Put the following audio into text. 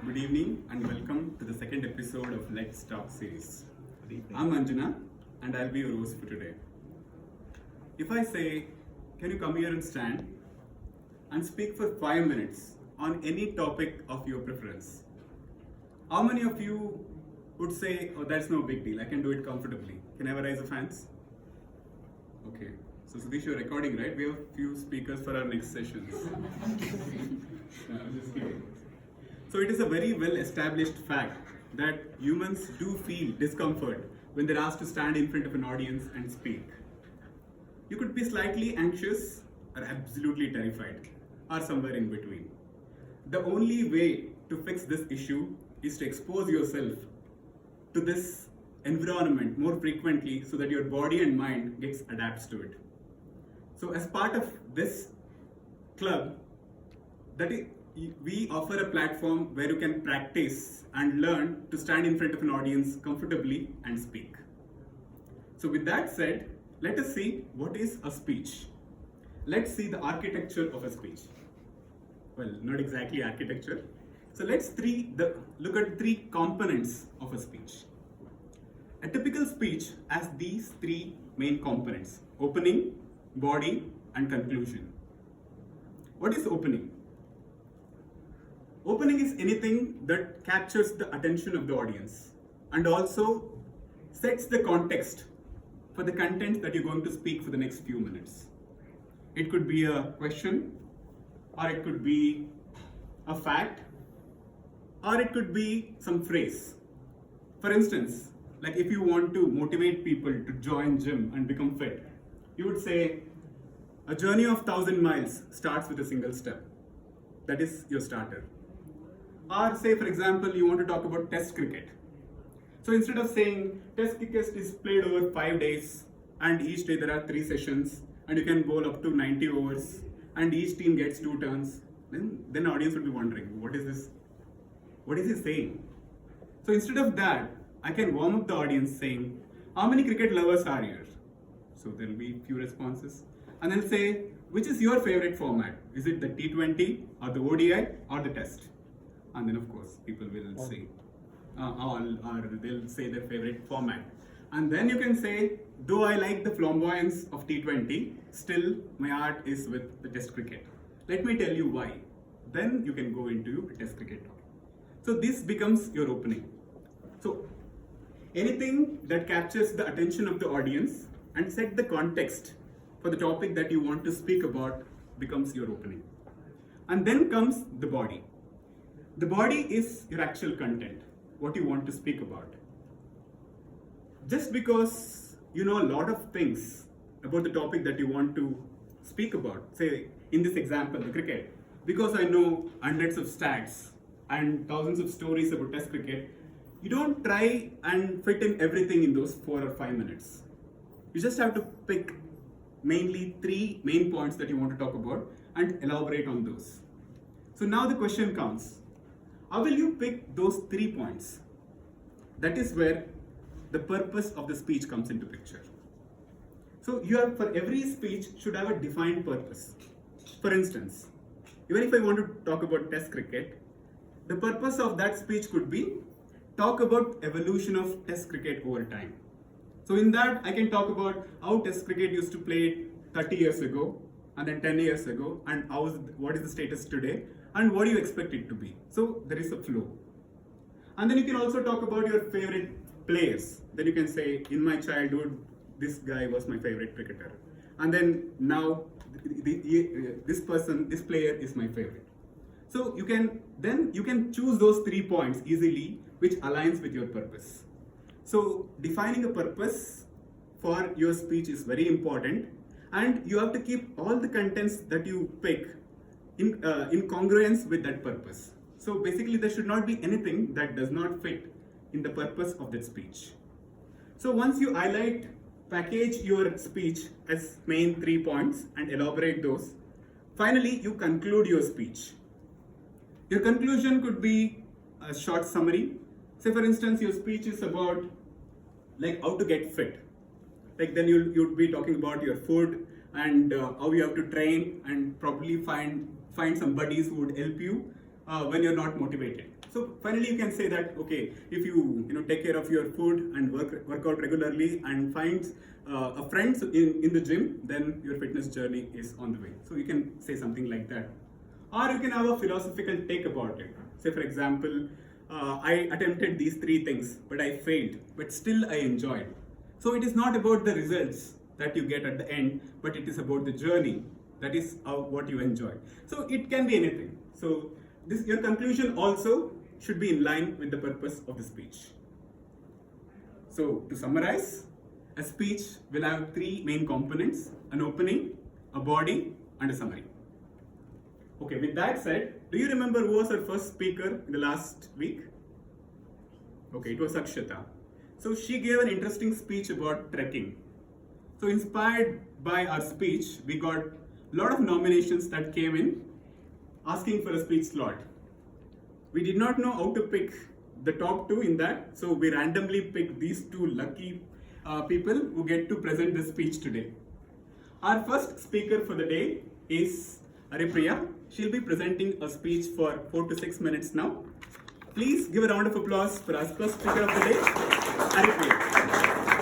Good evening and welcome to the second episode of Let's Talk series. I'm Manjunath and I'll be your host for today. If I say, can you come here and stand and speak for 5 minutes on any topic of your preference? How many of you would say, oh, that's no big deal, I can do it comfortably? Can I have a rise of hands? Okay. So Sudhish, you're recording, right? We have a few speakers for our next sessions. No, I'm just kidding. So it is a very well established fact that humans do feel discomfort when they're asked to stand in front of an audience and speak. You could be slightly anxious or absolutely terrified or somewhere in between. The only way to fix this issue is to expose yourself to this environment more frequently so that your body and mind gets adapts to it. So as part of this club, we offer a platform where you can practice and learn to stand in front of an audience comfortably and speak. So with that said, let us see what is a speech. Let's see the architecture of a speech. Well, not exactly architecture. So let's look at three components of a speech. A typical speech has these three main components: opening, body, and conclusion. What is opening? Opening is anything that captures the attention of the audience and also sets the context for the content that you're going to speak for the next few minutes. It could be a question, or it could be a fact, or it could be some phrase. For instance, like if you want to motivate people to join gym and become fit, you would say, a journey of 1,000 miles starts with a single step. That is your starter. Or say, for example, you want to talk about test cricket. So instead of saying test cricket is played over 5 days and each day there are 3 sessions and you can bowl up to 90 overs and each team gets 2 turns, then the audience would be wondering, what is this? What is he saying? So instead of that, I can warm up the audience saying, how many cricket lovers are here? So there will be few responses. And then say, which is your favorite format? Is it the T20 or the ODI or the test? And then of course, people will say, or they'll say their favorite format. And then you can say, though I like the flamboyance of T20, still my art is with the test cricket. Let me tell you why. Then you can go into a test cricket talk. So this becomes your opening. So anything that captures the attention of the audience and set the context for the topic that you want to speak about becomes your opening. And then comes the body. The body is your actual content, what you want to speak about. Just because you know a lot of things about the topic that you want to speak about, say in this example, the cricket, because I know hundreds of stats and thousands of stories about test cricket, you don't try and fit in everything in those 4 or 5 minutes. You just have to pick mainly 3 main points that you want to talk about and elaborate on those. So now the question comes, how will you pick those 3 points? That is where the purpose of the speech comes into picture. So for every speech should have a defined purpose. For instance, even if I want to talk about test cricket, the purpose of that speech could be talk about evolution of test cricket over time. So in that, I can talk about how test cricket used to play 30 years ago, and then 10 years ago, and what is the status today, and what do you expect it to be. So there is a flow. And then you can also talk about your favorite players. Then you can say, in my childhood, this guy was my favorite cricketer. And then now, this player is my favorite. So you can choose those 3 points easily, which aligns with your purpose. So defining a purpose for your speech is very important, and you have to keep all the contents that you pick in congruence with that purpose. So basically there should not be anything that does not fit in the purpose of that speech. So once you package your speech as main 3 points and elaborate those, finally you conclude your speech. Your conclusion could be a short summary. Say for instance, your speech is about like how to get fit. Like then you'd be talking about your food and how you have to train and probably find some buddies who would help you when you're not motivated. So finally, you can say that, okay, if you take care of your food and work out regularly and find a friend in the gym, then your fitness journey is on the way. So you can say something like that. Or you can have a philosophical take about it. Say, for example, I attempted these 3 things, but I failed, but still I enjoyed. So it is not about the results that you get at the end, but it is about the journey. That is what you enjoy. So it can be anything. So your conclusion also should be in line with the purpose of the speech. So to summarize, a speech will have 3 main components: an opening, a body, and a summary. Okay, with that said, do you remember who was our first speaker in the last week? Okay, it was Akshata. So she gave an interesting speech about trekking. So inspired by our speech, we got a lot of nominations that came in asking for a speech slot. We did not know how to pick the top 2 in that, so we randomly picked these 2 lucky people who get to present the speech today. Our first speaker for the day is Priya. She'll be presenting a speech for 4 to 6 minutes now. Please give a round of applause for our first speaker of the day, Priya.